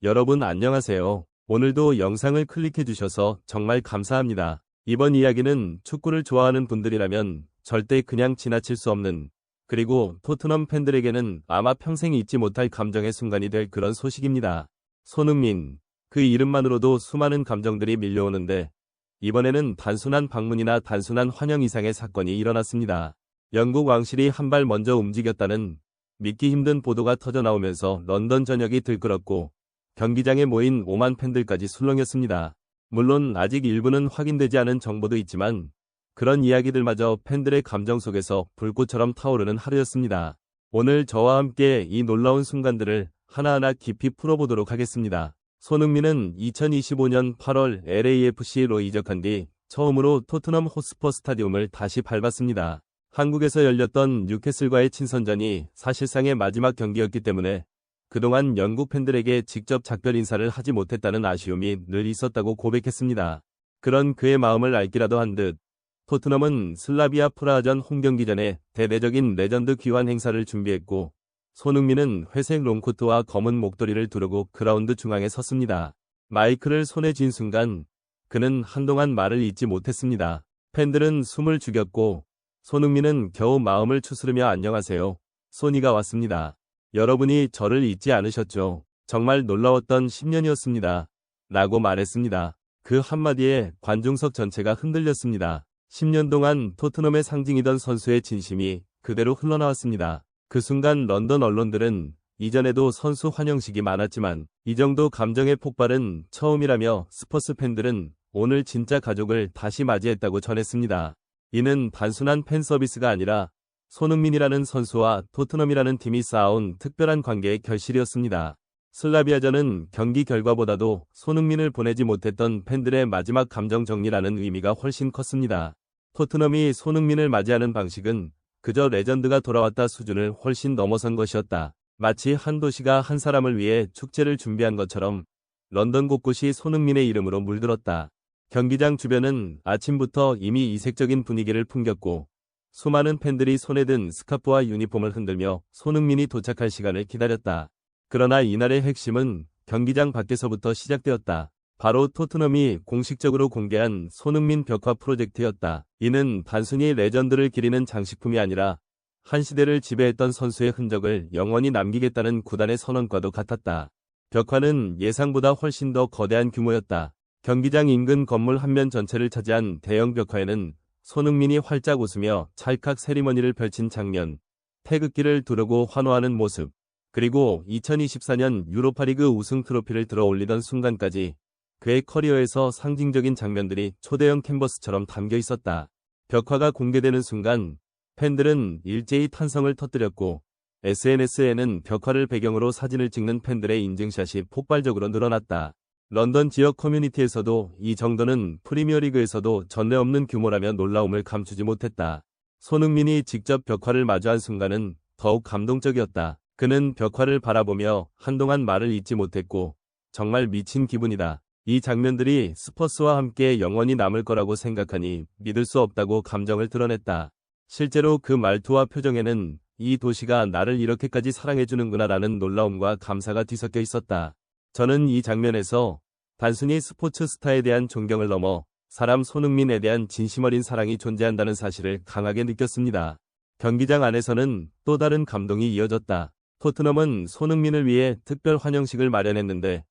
여러분 안녕하세요. 오늘도 영상을 클릭해 주셔서 정말 감사합니다. 이번 이야기는 축구를 좋아하는 분들이라면 절대 그냥 지나칠 수 없는, 그리고 토트넘 팬들에게는 아마 평생 잊지 못할 감정의 순간이 될 그런 소식입니다. 손흥민, 그 이름만으로도 수많은 감정들이 밀려오는데 이번에는 단순한 방문이나 단순한 환영 이상의 사건이 일어났습니다. 영국 왕실이 한 발 먼저 움직였다는 믿기 힘든 보도가 터져나오면서 런던 전역이 들끓었고 경기장에 모인 5만 팬들까지 술렁였습니다. 물론 아직 일부는 확인되지 않은 정보도 있지만 그런 이야기들마저 팬들의 감정 속에서 불꽃처럼 타오르는 하루였습니다. 오늘 저와 함께 이 놀라운 순간들을 하나하나 깊이 풀어보도록 하겠습니다. 손흥민은 2025년 8월 LAFC로 이적한 뒤 처음으로 토트넘 호스퍼 스타디움을 다시 밟았습니다. 한국에서 열렸던 뉴캐슬과의 친선전이 사실상의 마지막 경기였기 때문에 그동안 영국 팬들에게 직접 작별 인사를 하지 못했다는 아쉬움이 늘 있었다고 고백했습니다. 그런 그의 마음을 알기라도 한 듯 토트넘은 슬라비아 프라하전 홈경기 전에 대대적인 레전드 귀환 행사를 준비했고 손흥민은 회색 롱코트와 검은 목도리를 두르고 그라운드 중앙에 섰습니다. 마이크를 손에 쥔 순간 그는 한동안 말을 잇지 못했습니다. 팬들은 숨을 죽였고 손흥민은 겨우 마음을 추스르며 안녕하세요. 소니가 왔습니다. 여러분이 저를 잊지 않으셨죠? 정말 놀라웠던 10년이었습니다. 라고 말했습니다. 그 한마디에 관중석 전체가 흔들렸습니다. 10년 동안 토트넘의 상징이던 선수의 진심이 그대로 흘러나왔습니다. 그 순간 런던 언론들은 이전에도 선수 환영식이 많았지만 이 정도 감정의 폭발은 처음이라며 스퍼스 팬들은 오늘 진짜 가족을 다시 맞이했다고 전했습니다. 이는 단순한 팬 서비스가 아니라 손흥민이라는 선수와 토트넘이라는 팀이 쌓아온 특별한 관계의 결실이었습니다. 슬라비아전은 경기 결과보다도 손흥민을 보내지 못했던 팬들의 마지막 감정 정리라는 의미가 훨씬 컸습니다. 토트넘이 손흥민을 맞이하는 방식은 그저 레전드가 돌아왔다 수준을 훨씬 넘어선 것이었다. 마치 한 도시가 한 사람을 위해 축제를 준비한 것처럼 런던 곳곳이 손흥민의 이름으로 물들었다. 경기장 주변은 아침부터 이미 이색적인 분위기를 풍겼고 수많은 팬들이 손에 든 스카프와 유니폼을 흔들며 손흥민이 도착할 시간을 기다렸다. 그러나 이날의 핵심은 경기장 밖에서부터 시작되었다. 바로 토트넘이 공식적으로 공개한 손흥민 벽화 프로젝트였다. 이는 단순히 레전드를 기리는 장식품이 아니라 한 시대를 지배했던 선수의 흔적을 영원히 남기겠다는 구단의 선언과도 같았다. 벽화는 예상보다 훨씬 더 거대한 규모였다. 경기장 인근 건물 한 면 전체를 차지한 대형 벽화에는 손흥민이 활짝 웃으며 찰칵 세리머니를 펼친 장면, 태극기를 두르고 환호하는 모습, 그리고 2024년 유로파리그 우승 트로피를 들어 올리던 순간까지 그의 커리어에서 상징적인 장면들이 초대형 캔버스처럼 담겨 있었다. 벽화가 공개되는 순간 팬들은 일제히 탄성을 터뜨렸고 SNS에는 벽화를 배경으로 사진을 찍는 팬들의 인증샷이 폭발적으로 늘어났다. 런던 지역 커뮤니티에서도 이 정도는 프리미어리그에서도 전례 없는 규모라며 놀라움을 감추지 못했다. 손흥민이 직접 벽화를 마주한 순간은 더욱 감동적이었다. 그는 벽화를 바라보며 한동안 말을 잇지 못했고 정말 미친 기분이다. 이 장면들이 스퍼스와 함께 영원히 남을 거라고 생각하니 믿을 수 없다고 감정을 드러냈다. 실제로 그 말투와 표정에는 이 도시가 나를 이렇게까지 사랑해주는구나 라는 놀라움과 감사가 뒤섞여 있었다. 저는 이 장면에서 단순히 스포츠 스타에 대한 존경을 넘어 사람 손흥민에 대한 진심 어린 사랑이 존재한다는 사실을 강하게 느꼈습니다. 경기장 안에서는 또 다른 감동이 이어졌다. 토트넘은 손흥민을 위해 특별 환영식을 마련했는데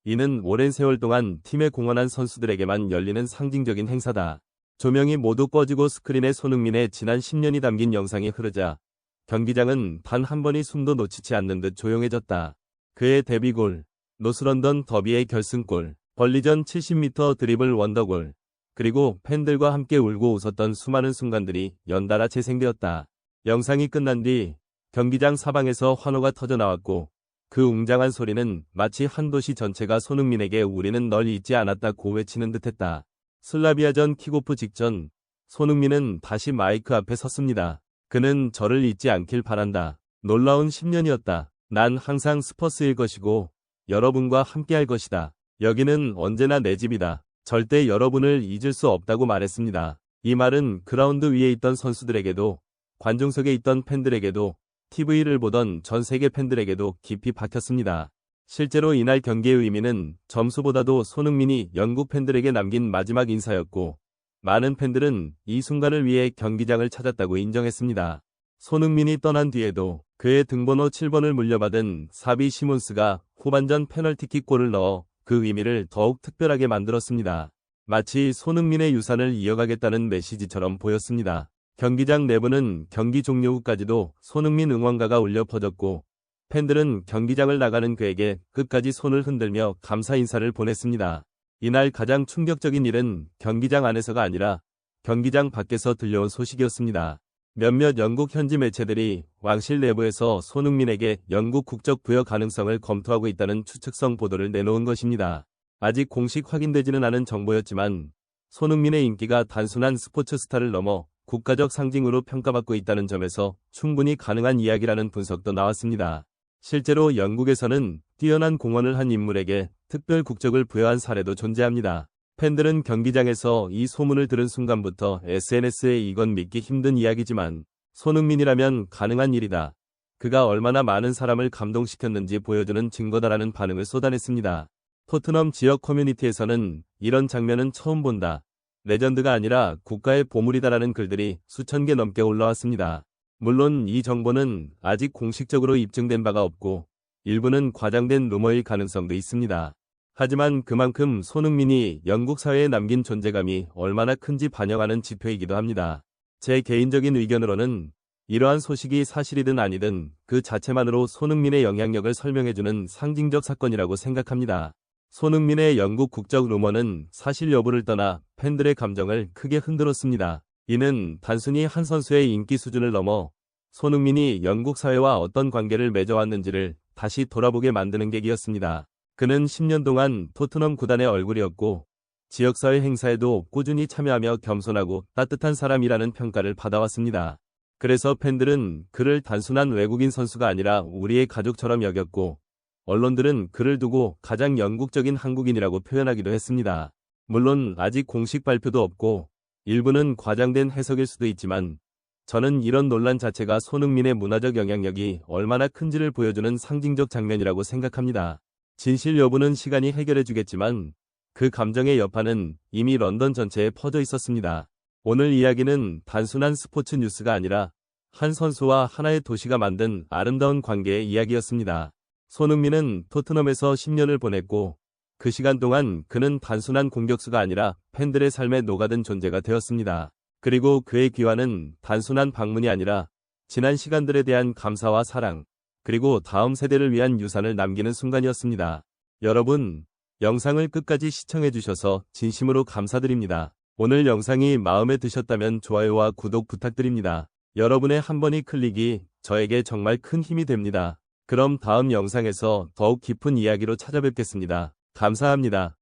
이는 오랜 세월 동안 팀에 공헌한 선수들에게만 열리는 상징적인 행사다. 조명이 모두 꺼지고 스크린에 손흥민의 지난 10년이 담긴 영상이 흐르자 경기장은 단 한 번이 숨도 놓치지 않는 듯 조용해졌다. 그의 데뷔골, 노스런던 더비의 결승골, 벌리전 70m 드리블 원더골, 그리고 팬들과 함께 울고 웃었던 수많은 순간들이 연달아 재생되었다. 영상이 끝난 뒤 경기장 사방에서 환호가 터져나왔고 그 웅장한 소리는 마치 한 도시 전체가 손흥민에게 우리는 널 잊지 않았다고 외치는 듯했다. 슬라비아전 킥오프 직전 손흥민은 다시 마이크 앞에 섰습니다. 그는 저를 잊지 않길 바란다. 놀라운 10년이었다. 난 항상 스퍼스일 것이고 여러분과 함께할 것이다. 여기는 언제나 내 집이다. 절대 여러분을 잊을 수 없다고 말했습니다. 이 말은 그라운드 위에 있던 선수들에게도 관중석에 있던 팬들에게도 TV를 보던 전 세계 팬들에게도 깊이 박혔습니다. 실제로 이날 경기의 의미는 점수보다도 손흥민이 영국 팬들에게 남긴 마지막 인사였고, 많은 팬들은 이 순간을 위해 경기장을 찾았다고 인정했습니다. 손흥민이 떠난 뒤에도 그의 등번호 7번을 물려받은 사비 시몬스가 후반전 페널티킥 골을 넣어 그 의미를 더욱 특별하게 만들었습니다. 마치 손흥민의 유산을 이어가겠다는 메시지처럼 보였습니다. 경기장 내부는 경기 종료 후까지도 손흥민 응원가가 울려 퍼졌고, 팬들은 경기장을 나가는 그에게 끝까지 손을 흔들며 감사 인사를 보냈습니다. 이날 가장 충격적인 일은 경기장 안에서가 아니라 경기장 밖에서 들려온 소식이었습니다. 몇몇 영국 현지 매체들이 왕실 내부에서 손흥민에게 영국 국적 부여 가능성을 검토하고 있다는 추측성 보도를 내놓은 것입니다. 아직 공식 확인되지는 않은 정보였지만 손흥민의 인기가 단순한 스포츠 스타를 넘어 국가적 상징으로 평가받고 있다는 점에서 충분히 가능한 이야기라는 분석도 나왔습니다. 실제로 영국에서는 뛰어난 공헌을 한 인물에게 특별 국적을 부여한 사례도 존재합니다. 팬들은 경기장에서 이 소문을 들은 순간부터 SNS에 이건 믿기 힘든 이야기지만 손흥민이라면 가능한 일이다. 그가 얼마나 많은 사람을 감동시켰는지 보여주는 증거다라는 반응을 쏟아냈습니다. 토트넘 지역 커뮤니티에서는 이런 장면은 처음 본다. 레전드가 아니라 국가의 보물이다라는 글들이 수천 개 넘게 올라왔습니다. 물론 이 정보는 아직 공식적으로 입증된 바가 없고 일부는 과장된 루머일 가능성도 있습니다. 하지만 그만큼 손흥민이 영국 사회에 남긴 존재감이 얼마나 큰지 반영하는 지표이기도 합니다. 제 개인적인 의견으로는 이러한 소식이 사실이든 아니든 그 자체만으로 손흥민의 영향력을 설명해주는 상징적 사건이라고 생각합니다. 손흥민의 영국 국적 루머는 사실 여부를 떠나 팬들의 감정을 크게 흔들었습니다. 이는 단순히 한 선수의 인기 수준을 넘어 손흥민이 영국 사회와 어떤 관계를 맺어왔는지를 다시 돌아보게 만드는 계기였습니다. 그는 10년 동안 토트넘 구단의 얼굴이었고 지역사회 행사에도 꾸준히 참여하며 겸손하고 따뜻한 사람이라는 평가를 받아왔습니다. 그래서 팬들은 그를 단순한 외국인 선수가 아니라 우리의 가족처럼 여겼고 언론들은 그를 두고 가장 영국적인 한국인이라고 표현하기도 했습니다. 물론 아직 공식 발표도 없고 일부는 과장된 해석일 수도 있지만 저는 이런 논란 자체가 손흥민의 문화적 영향력이 얼마나 큰지를 보여주는 상징적 장면이라고 생각합니다. 진실 여부는 시간이 해결해주겠지만 그 감정의 여파는 이미 런던 전체에 퍼져 있었습니다. 오늘 이야기는 단순한 스포츠 뉴스가 아니라 한 선수와 하나의 도시가 만든 아름다운 관계의 이야기였습니다. 손흥민은 토트넘에서 10년을 보냈고 그 시간 동안 그는 단순한 공격수가 아니라 팬들의 삶에 녹아든 존재가 되었습니다. 그리고 그의 귀환은 단순한 방문이 아니라 지난 시간들에 대한 감사와 사랑, 그리고 다음 세대를 위한 유산을 남기는 순간이었습니다. 여러분, 영상을 끝까지 시청해주셔서 진심으로 감사드립니다. 오늘 영상이 마음에 드셨다면 좋아요와 구독 부탁드립니다. 여러분의 한 번의 클릭이 저에게 정말 큰 힘이 됩니다. 그럼 다음 영상에서 더욱 깊은 이야기로 찾아뵙겠습니다. 감사합니다.